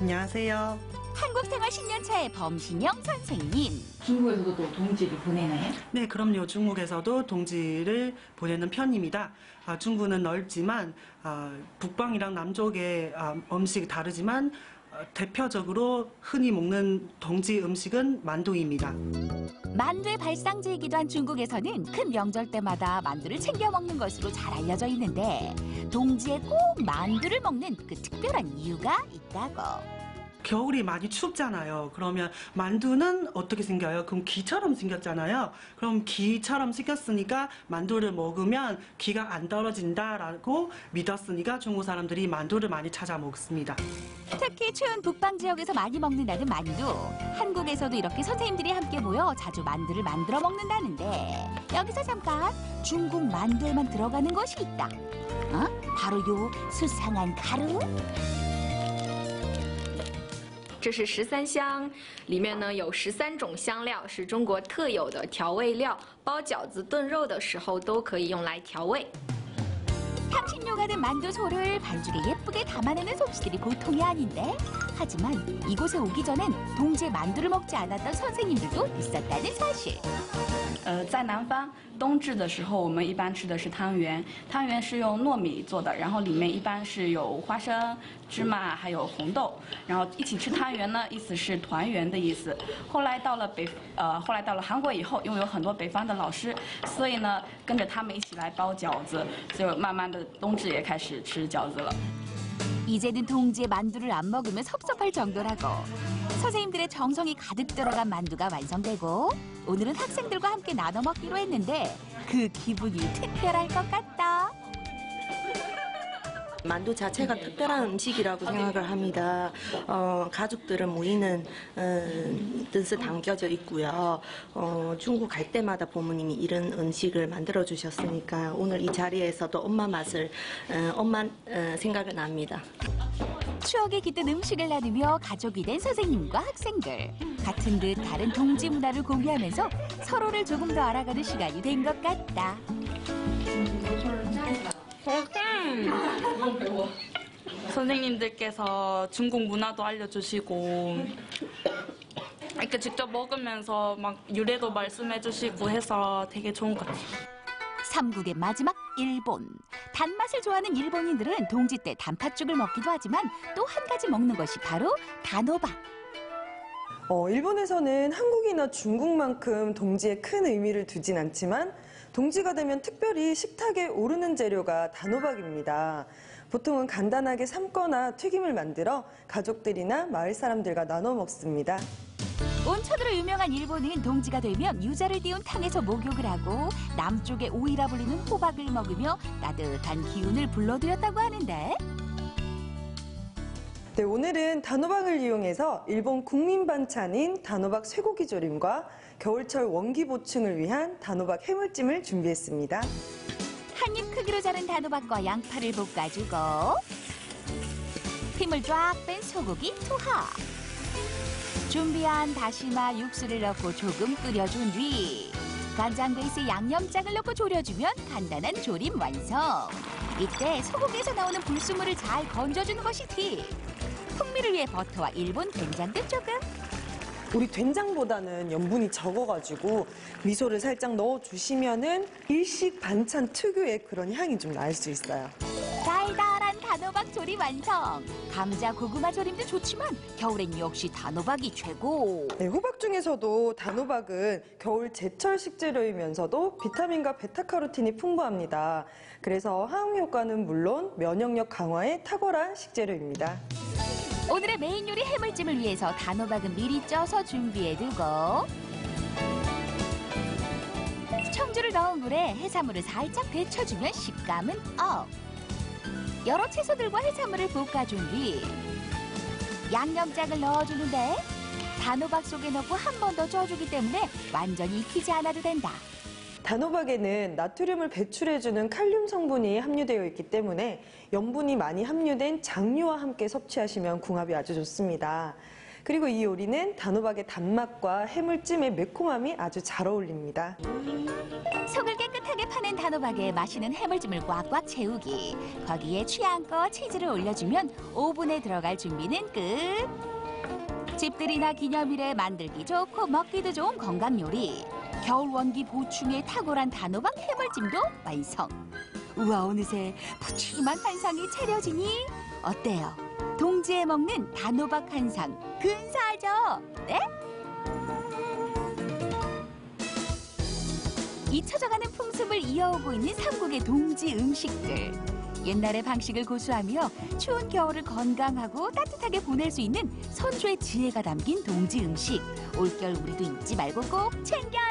안녕하세요. 한국생활 10년차의 범신영 선생님. 중국에서도 또 동지를 보내나요? 네, 그럼요. 중국에서도 동지를 보내는 편입니다. 중국은 넓지만 북방이랑 남쪽의 음식이 다르지만 대표적으로 흔히 먹는 동지 음식은 만두입니다. 만두의 발상지이기도 한 중국에서는 큰 명절 때마다 만두를 챙겨 먹는 것으로 잘 알려져 있는데 동지에 꼭 만두를 먹는 그 특별한 이유가 있다고. 겨울이 많이 춥잖아요. 그러면 만두는 어떻게 생겨요? 그럼 기처럼 생겼잖아요. 그럼 기처럼 생겼으니까 만두를 먹으면 기가 안 떨어진다라고 믿었으니까 중국 사람들이 만두를 많이 찾아 먹습니다. 특히 추운 북방 지역에서 많이 먹는다는 만두. 한국에서도 이렇게 선생님들이 함께 모여 자주 만두를 만들어 먹는다는데 여기서 잠깐 중국 만두에만 들어가는 것이 있다. 바로 요 수상한 가루. 这是13香，里面呢有13种香料，是中国特有的调味料，包饺子、炖肉的时候都可以用来调味。 향신료 가득 만두소를 반죽에 예쁘게 담아내는 솜씨들이 보통이 아닌데 하지만 이곳에 오기 전엔 동지의 만두를 먹지 않았던 선생님들도 있었다는 사실. 在南方冬至的时候，我们一般吃的是汤圆，汤圆是用糯米做的，然后里面一般是有花生、芝麻还有红豆，然后一起吃汤圆呢，意思是团圆的意思。后来到了韩国以后，因为有很多北方的老师，所以呢跟着他们一起来包饺子，就慢慢的冬至也开始吃饺子了。 이제는 동지의 만두를 안 먹으면 섭섭할 정도라고. 선생님들의 정성이 가득 들어간 만두가 완성되고 오늘은 학생들과 함께 나눠 먹기로 했는데 그 기분이 특별할 것 같다. 만두 자체가 특별한 음식이라고 생각을 합니다. 가족들을 모이는 뜻이 담겨져 있고요. 중국 갈 때마다 부모님이 이런 음식을 만들어 주셨으니까 오늘 이 자리에서도 엄마 맛을 생각이 납니다. 추억에 깃든 음식을 나누며 가족이 된 선생님과 학생들. 같은 듯 다른 동지 문화를 공유하면서 서로를 조금 더 알아가는 시간이 된 것 같다. 선생님들께서 중국 문화도 알려주시고 이렇게 직접 먹으면서 막 유래도 말씀해주시고 해서 되게 좋은 것 같아요. 삼국의 마지막 일본. 단맛을 좋아하는 일본인들은 동지 때 단팥죽을 먹기도 하지만 또 한 가지 먹는 것이 바로 단호박. 일본에서는 한국이나 중국만큼 동지에 큰 의미를 두진 않지만 동지가 되면 특별히 식탁에 오르는 재료가 단호박입니다. 보통은 간단하게 삶거나 튀김을 만들어 가족들이나 마을 사람들과 나눠 먹습니다. 온천으로 유명한 일본은 동지가 되면 유자를 띄운 탕에서 목욕을 하고 남쪽의 오이라 불리는 호박을 먹으며 따뜻한 기운을 불러들였다고 하는데 네, 오늘은 단호박을 이용해서 일본 국민 반찬인 단호박 쇠고기 조림과 겨울철 원기 보충을 위한 단호박 해물찜을 준비했습니다. 한 입 크기로 자른 단호박과 양파를 볶아주고 핏물 쫙 뺀 소고기 투하. 준비한 다시마 육수를 넣고 조금 끓여준 뒤 간장 베이스 양념장을 넣고 졸여주면 간단한 조림 완성. 이때 소고기에서 나오는 불순물을 잘 건져주는 것이 팁. 풍미를 위해 버터와 일본 된장도 조금. 우리 된장보다는 염분이 적어가지고 미소를 살짝 넣어주시면은 일식 반찬 특유의 그런 향이 좀 날 수 있어요. 달달한 단호박 조림 완성. 감자 고구마 조림도 좋지만 겨울엔 역시 단호박이 최고. 네, 호박 중에서도 단호박은 겨울 제철 식재료이면서도 비타민과 베타카로틴이 풍부합니다. 그래서 항암 효과는 물론 면역력 강화에 탁월한 식재료입니다. 오늘의 메인 요리 해물찜을 위해서 단호박은 미리 쪄서 준비해두고 청주를 넣은 물에 해산물을 살짝 데쳐주면 식감은 업. 여러 채소들과 해산물을 볶아준 뒤 양념장을 넣어주는데 단호박 속에 넣고 한 번 더 쪄주기 때문에 완전히 익히지 않아도 된다. 단호박에는 나트륨을 배출해주는 칼륨 성분이 함유되어 있기 때문에 염분이 많이 함유된 장류와 함께 섭취하시면 궁합이 아주 좋습니다. 그리고 이 요리는 단호박의 단맛과 해물찜의 매콤함이 아주 잘 어울립니다. 속을 깨끗하게 파낸 단호박에 맛있는 해물찜을 꽉꽉 채우기. 거기에 취향껏 치즈를 올려주면 오븐에 들어갈 준비는 끝. 집들이나 기념일에 만들기 좋고 먹기도 좋은 건강 요리. 겨울 원기 보충에 탁월한 단호박 해물찜도 완성. 우와, 어느새 푸짐한 한상이 차려지니 어때요? 동지에 먹는 단호박 한상 근사하죠? 네? 잊혀져가는 풍습을 이어오고 있는 삼국의 동지 음식들. 옛날의 방식을 고수하며 추운 겨울을 건강하고 따뜻하게 보낼 수 있는 선조의 지혜가 담긴 동지 음식. 올겨울 우리도 잊지 말고 꼭 챙겨요.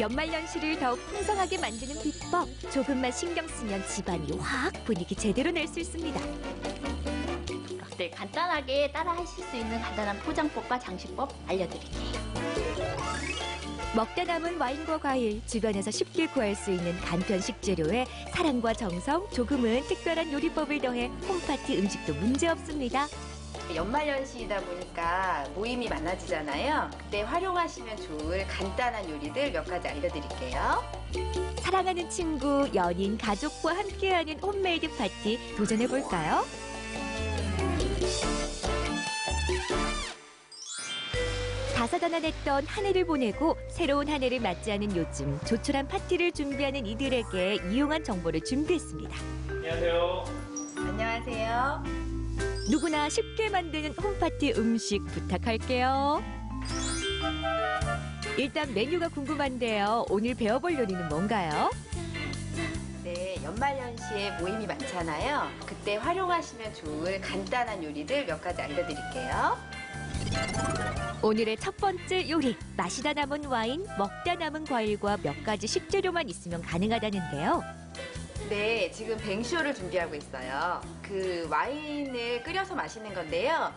연말연시를 더욱 풍성하게 만드는 비법. 조금만 신경 쓰면 집안이 확 분위기 제대로 낼 수 있습니다. 네, 간단하게 따라 하실 수 있는 간단한 포장법과 장식법 알려드릴게요. 먹다 남은 와인과 과일, 주변에서 쉽게 구할 수 있는 간편 식재료에 사랑과 정성, 조금은 특별한 요리법을 더해 홈파티 음식도 문제없습니다. 연말연시이다 보니까 모임이 많아지잖아요. 그때 활용하시면 좋을 간단한 요리들 몇 가지 알려드릴게요. 사랑하는 친구, 연인, 가족과 함께하는 홈메이드 파티 도전해볼까요? 다사다난했던 한 해를 보내고 새로운 한 해를 맞이하는 요즘 조촐한 파티를 준비하는 이들에게 유용한 정보를 준비했습니다. 안녕하세요. 안녕하세요. 누구나 쉽게 만드는 홈파티 음식 부탁할게요. 일단 메뉴가 궁금한데요. 오늘 배워볼 요리는 뭔가요? 네, 연말연시에 모임이 많잖아요. 그때 활용하시면 좋을 간단한 요리들 몇 가지 알려드릴게요. 오늘의 첫 번째 요리, 마시다 남은 와인, 먹다 남은 과일과 몇 가지 식재료만 있으면 가능하다는데요. 네, 지금 뱅쇼를 준비하고 있어요. 그 와인을 끓여서 마시는 건데요.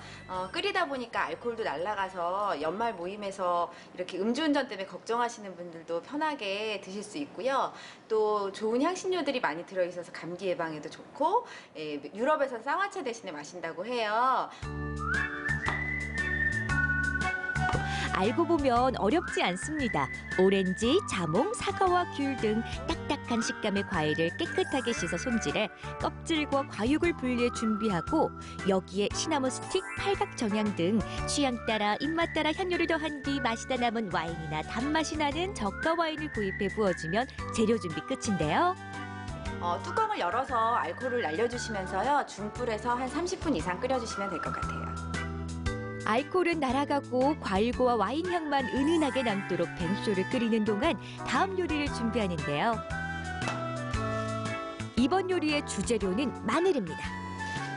끓이다 보니까 알코올도 날아가서 연말 모임에서 이렇게 음주운전 때문에 걱정하시는 분들도 편하게 드실 수 있고요. 또 좋은 향신료들이 많이 들어있어서 감기 예방에도 좋고, 유럽에선 쌍화차 대신에 마신다고 해요. 알고 보면 어렵지 않습니다. 오렌지, 자몽, 사과와 귤 등 딱딱한 식감의 과일을 깨끗하게 씻어 손질해 껍질과 과육을 분리해 준비하고 여기에 시나몬 스틱, 팔각 정향 등 취향 따라 입맛 따라 향료를 더한 뒤 마시다 남은 와인이나 단맛이 나는 저가 와인을 구입해 부어주면 재료 준비 끝인데요. 뚜껑을 열어서 알코올을 날려주시면서요. 중불에서 한 30분 이상 끓여주시면 될 것 같아요. 알코올은 날아가고 과일과 와인 향만 은은하게 남도록 뱅쇼를 끓이는 동안 다음 요리를 준비하는데요. 이번 요리의 주재료는 마늘입니다.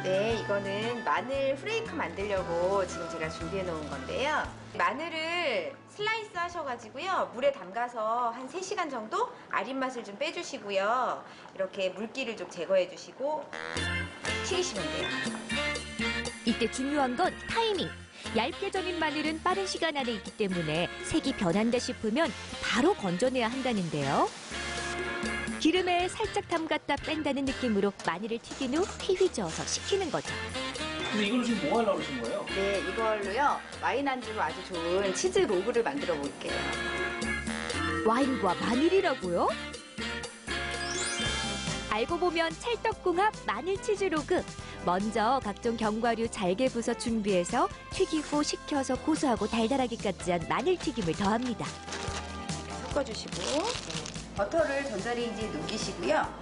네, 이거는 마늘 프레이크 만들려고 지금 제가 준비해 놓은 건데요. 마늘을 슬라이스 하셔가지고요. 물에 담가서 한 3시간 정도 아린 맛을 좀 빼주시고요. 이렇게 물기를 좀 제거해 주시고 튀기시면 돼요. 이때 중요한 건 타이밍. 얇게 절인 마늘은 빠른 시간 안에 익기 때문에 색이 변한다 싶으면 바로 건져내야 한다는데요. 기름에 살짝 담갔다 뺀다는 느낌으로 마늘을 튀긴 후 휘휘 저어서 식히는 거죠. 근데 이걸로 지금 뭐 하려고 하신 거예요? 네, 이걸로요. 와인 안주로 아주 좋은 치즈 로그를 만들어 볼게요. 와인과 마늘이라고요? 알고 보면 찰떡궁합 마늘 치즈 로그. 먼저 각종 견과류 잘게 부숴 준비해서 튀기고 식혀서 고소하고 달달하기까지 한 마늘튀김을 더합니다. 섞어주시고 버터를 전자레인지에 녹이시고요.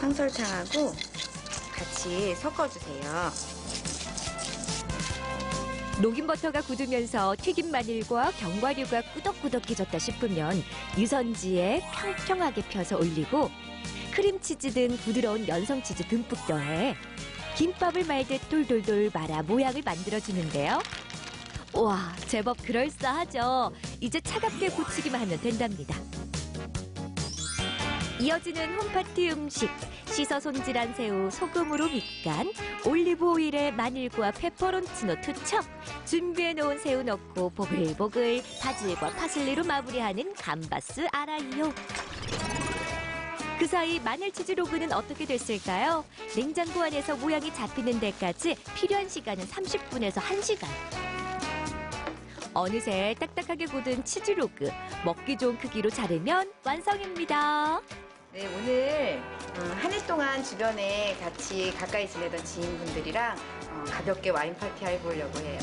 상설탕하고 같이 섞어주세요. 녹인 버터가 굳으면서 튀김 마늘과 견과류가 꾸덕꾸덕해졌다 싶으면 유선지에 평평하게 펴서 올리고 크림치즈 등 부드러운 연성치즈 듬뿍 더해 김밥을 말듯 돌돌돌 말아 모양을 만들어주는데요. 와, 제법 그럴싸하죠. 이제 차갑게 고치기만 하면 된답니다. 이어지는 홈파티 음식. 씻어 손질한 새우 소금으로 밑간, 올리브 오일에 마늘과 페퍼론치노 투척, 준비해놓은 새우 넣고 보글보글 바질과 파슬리로 마무리하는 감바스 아라이요. 그 사이 마늘치즈 로그는 어떻게 됐을까요? 냉장고 안에서 모양이 잡히는 데까지 필요한 시간은 30분에서 1시간. 어느새 딱딱하게 굳은 치즈 로그, 먹기 좋은 크기로 자르면 완성입니다. 네, 오늘 한 해 동안 주변에 같이 가까이 지내던 지인분들이랑 가볍게 와인 파티 해보려고 해요.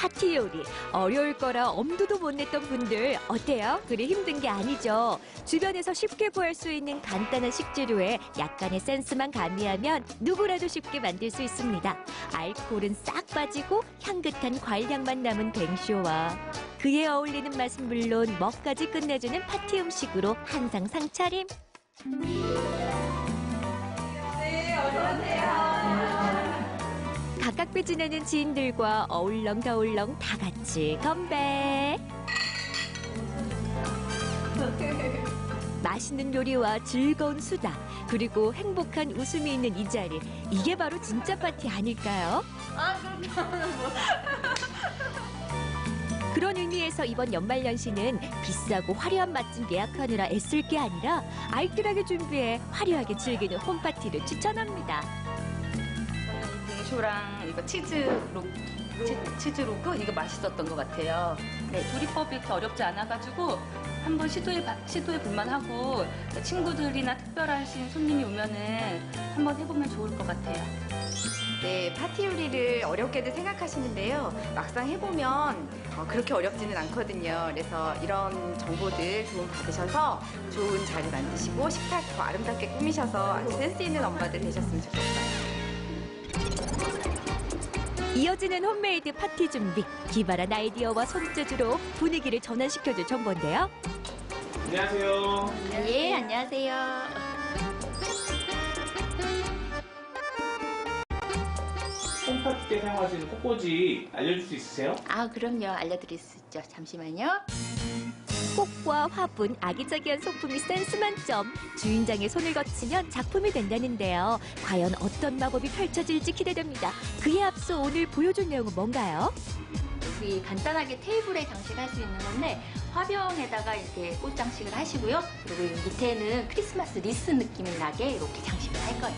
파티 요리. 어려울 거라 엄두도 못 냈던 분들 어때요? 그리 힘든 게 아니죠. 주변에서 쉽게 구할 수 있는 간단한 식재료에 약간의 센스만 가미하면 누구라도 쉽게 만들 수 있습니다. 알코올은 싹 빠지고 향긋한 과일향만 남은 뱅쇼와 그에 어울리는 맛은 물론 먹까지 끝내주는 파티 음식으로 항상 상차림. 네, 어서오세요. 가깝게 지내는 지인들과 어울렁더울렁 다 같이 건배. 맛있는 요리와 즐거운 수다, 그리고 행복한 웃음이 있는 이 자리. 이게 바로 진짜 파티 아닐까요? 그런 의미에서 이번 연말연시는 비싸고 화려한 맛집 예약하느라 애쓸 게 아니라 알뜰하게 준비해 화려하게 즐기는 홈파티를 추천합니다. 뱅쇼랑 이거 치즈로그 이거 맛있었던 것 같아요. 네, 조리법이 이렇게 어렵지 않아가지고 한번 시도해 볼만하고 친구들이나 특별하신 손님이 오면은 한번 해보면 좋을 것 같아요. 네, 파티 요리를 어렵게도 생각하시는데요. 막상 해보면 그렇게 어렵지는 않거든요. 그래서 이런 정보들 도움 받으셔서 좋은 자리 만드시고 식탁 더 아름답게 꾸미셔서 아주 센스 있는 엄마들 되셨으면 좋겠어요. 이어지는 홈메이드 파티 준비. 기발한 아이디어와 손재주로 분위기를 전환시켜줄 정보인데요. 안녕하세요. 예, 안녕하세요. 홈파티 때 사용하시는 꽃꽂이 알려줄 수 있으세요? 아, 그럼요. 알려드릴 수 있죠. 잠시만요. 꽃과 화분, 아기자기한 소품이 센스 만점. 주인장의 손을 거치면 작품이 된다는데요. 과연 어떤 마법이 펼쳐질지 기대됩니다. 그에 앞서 오늘 보여줄 내용은 뭔가요? 여기 간단하게 테이블에 장식할 수 있는 건데 화병에다가 이렇게 꽃 장식을 하시고요. 그리고 이 밑에는 크리스마스 리스 느낌이 나게 이렇게 장식을 할 거예요.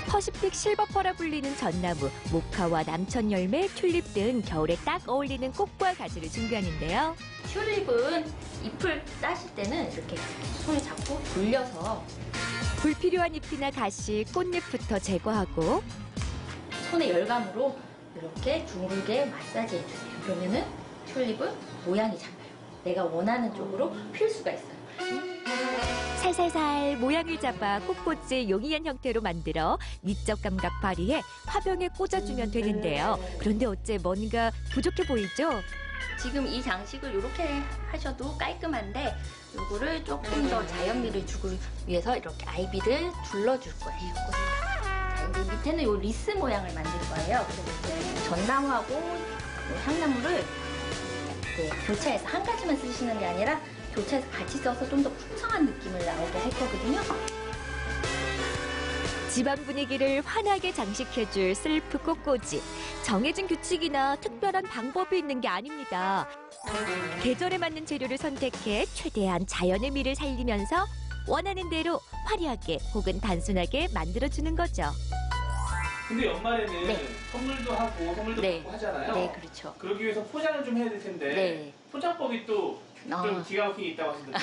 퍼시픽 실버퍼라 불리는 전나무, 모카와 남천 열매, 튤립 등 겨울에 딱 어울리는 꽃과 가지를 준비하는데요. 튤립은 잎을 따실 때는 이렇게 손을 잡고 돌려서 불필요한 잎이나 가시, 꽃잎부터 제거하고 손의 열감으로 이렇게 둥글게 마사지 해주세요. 그러면은 튤립은 모양이 잡혀요. 내가 원하는 쪽으로 필 수가 있어요. 살살살 모양을 잡아 꽃꽂이 용이한 형태로 만들어 미적 감각 발휘해 화병에 꽂아주면 되는데요. 그런데 어째 뭔가 부족해 보이죠? 지금 이 장식을 이렇게 하셔도 깔끔한데 이거를 조금 더 자연미를 주기 위해서 이렇게 아이비를 둘러줄 거예요. 자, 이제 밑에는 이 리스 모양을 만들 거예요. 그래서 전나무하고 향나무를 교차해서 한 가지만 쓰시는 게 아니라 교차해서 같이 써서 좀 더 풍성한 느낌을 나오게 할 거거든요. 집안 분위기를 환하게 장식해줄 셀프 꽃꽂이. 정해진 규칙이나 특별한 방법이 있는 게 아닙니다. 계절에 맞는 재료를 선택해 최대한 자연의 미를 살리면서 원하는 대로 화려하게 혹은 단순하게 만들어주는 거죠. 근데 연말에는 선물도 하고 선물도 받고 하잖아요. 네, 그렇죠. 그러기 위해서 포장을 좀 해야 될 텐데 포장법이 또 좀 기가 막히게 있다고 하시던데.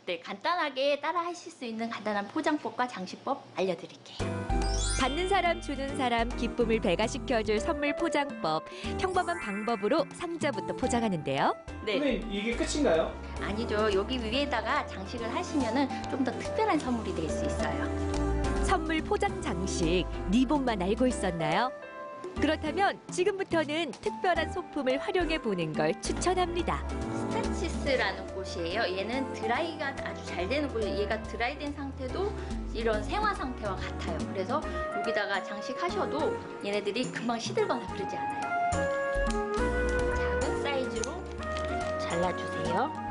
네, 간단하게 따라 하실 수 있는 간단한 포장법과 장식법 알려드릴게요. 받는 사람, 주는 사람, 기쁨을 배가시켜줄 선물 포장법. 평범한 방법으로 상자부터 포장하는데요. 네. 선생님, 이게 끝인가요? 아니죠. 여기 위에다가 장식을 하시면은 좀 더 특별한 선물이 될 수 있어요. 선물 포장 장식, 리본만 알고 있었나요? 그렇다면 지금부터는 특별한 소품을 활용해 보는 걸 추천합니다. 스타치스라는 꽃이에요. 얘는 드라이가 아주 잘 되는 꽃이에요. 얘가 드라이된 상태도 이런 생화 상태와 같아요. 그래서 여기다가 장식하셔도 얘네들이 금방 시들거나 그러지 않아요. 작은 사이즈로 잘라주세요.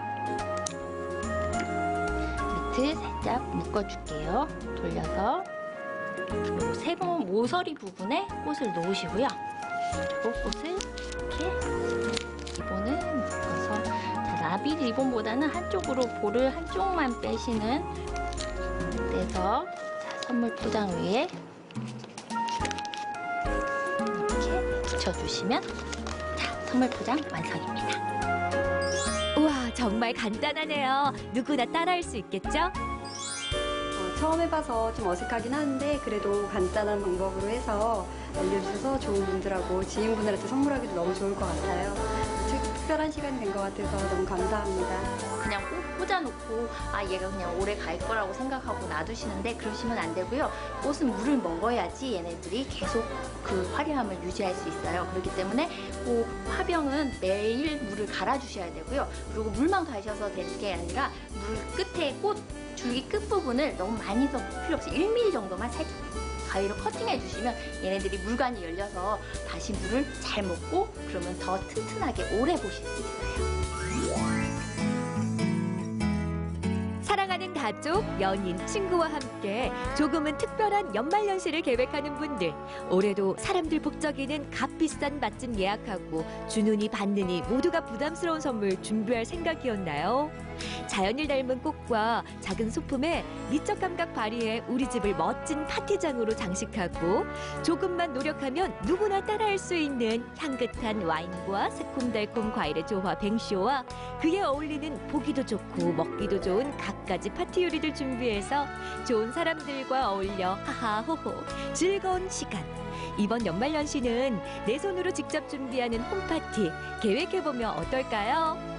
밑을 살짝 묶어줄게요. 돌려서 그리고 세 번 모서리 부분에 꽃을 놓으시고요. 그리고 꽃을 이렇게 리본을 묶어서 나비 리본보다는 한쪽으로 볼을 한쪽만 빼시는 떼서 선물 포장 위에 이렇게 붙여주시면 선물 포장 완성입니다. 우와, 정말 간단하네요. 누구나 따라할 수 있겠죠? 처음 해봐서 좀 어색하긴 한데 그래도 간단한 방법으로 해서 알려주셔서 좋은 분들하고 지인분들한테 선물하기도 너무 좋을 것 같아요. 특별한 시간이 된 것 같아서 너무 감사합니다. 그냥 꽂아놓고 얘가 그냥 오래 갈 거라고 생각하고 놔두시는데 그러시면 안 되고요. 꽃은 물을 먹어야지 얘네들이 계속 그 화려함을 유지할 수 있어요. 그렇기 때문에 그 화병은 매일 물을 갈아주셔야 되고요. 그리고 물만 가셔서 될 게 아니라 물 끝에 꽃 줄기 끝부분을 너무 많이 더 필요 없이 1mm 정도만 살짝 가위로 커팅해 주시면 얘네들이 물관이 열려서 다시 물을 잘 먹고 그러면 더 튼튼하게 오래 보실 수 있어요. 사랑하는 가족, 연인, 친구와 함께 조금은 특별한 연말연시를 계획하는 분들. 올해도 사람들 북적이는 값비싼 맛집 예약하고 주느니 받느니 모두가 부담스러운 선물 준비할 생각이었나요? 자연을 닮은 꽃과 작은 소품에 미적 감각 발휘해 우리 집을 멋진 파티장으로 장식하고 조금만 노력하면 누구나 따라할 수 있는 향긋한 와인과 새콤달콤 과일의 조화 뱅쇼와 그에 어울리는 보기도 좋고 먹기도 좋은 갖가지 파티 요리들 준비해서 좋은 사람들과 어울려 하하호호 즐거운 시간. 이번 연말연시는 내 손으로 직접 준비하는 홈파티 계획해보면 어떨까요?